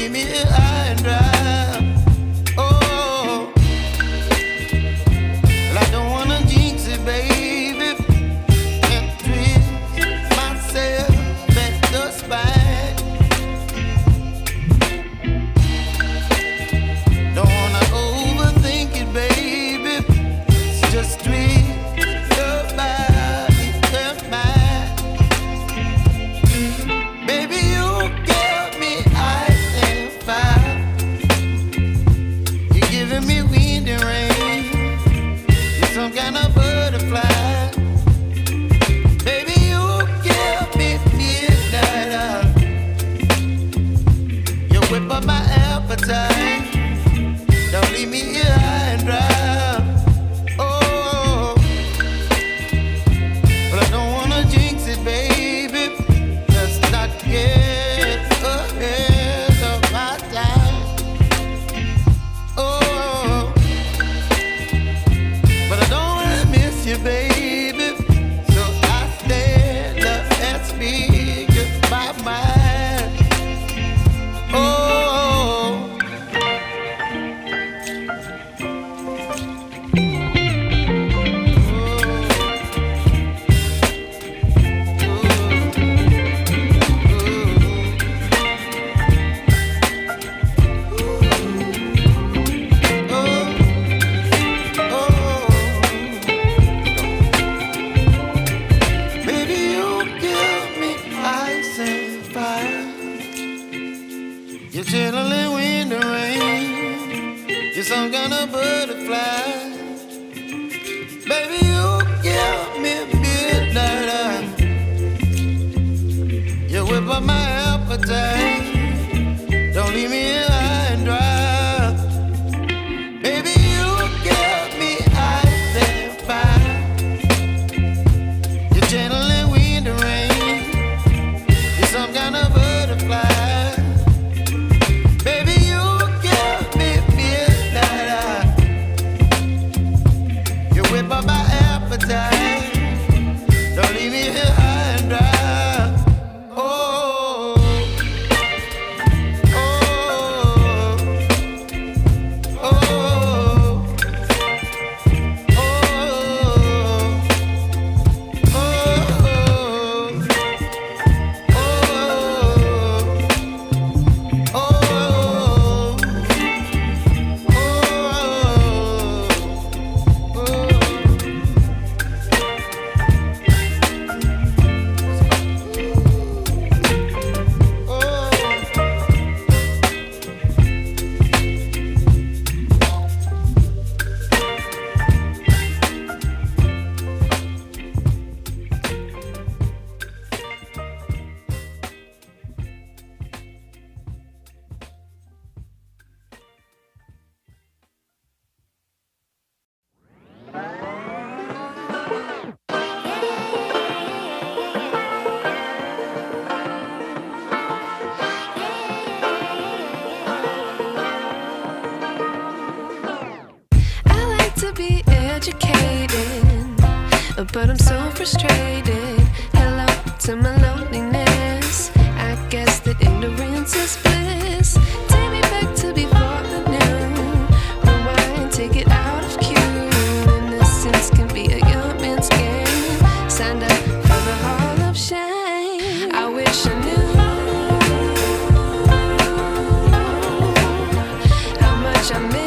leave me high and dry. Oh, well, I don't wanna jinx it, baby, and twist myself at the spine. Don't wanna overthink it, baby. It's just twist your body and mine. Baby, you give me ice and fire. You're giving me wind and rain. You're some kind of butterfly. Baby, you give me midnight. You whip up my appetite. Don't leave me here high and dry. Oh, but I don't wanna jinx it, baby. Let's not get ahead of my time. Oh, but I don't wanna miss you, baby. So I stand up and speak my mind. Oh. Baby, you give me ice and fire. You're chilling wind and rain. You're some kind of butterfly. Baby, you give me midnight. You whip up my appetite. Don't leave me here high and dry. Baby, you give me ice and fire. You're channeling wind and rain. You're some kind of butterfly. Baby, you give me midnight. You whip up my appetite. Don't leave me here high and dry. Oh, oh, oh, oh, but I'm so frustrated. Hello to my loneliness. I guess that ignorance is bliss. Take me back to before the noon. Rewind, take it out of cue. Innocence can be a young man's game. Signed up for the hall of shame. I wish I knew how much I miss.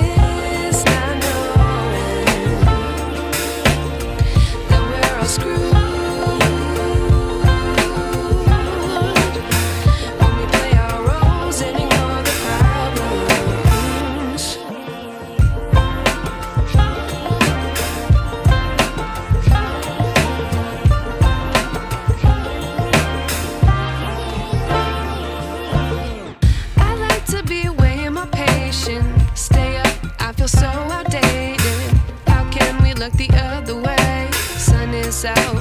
Out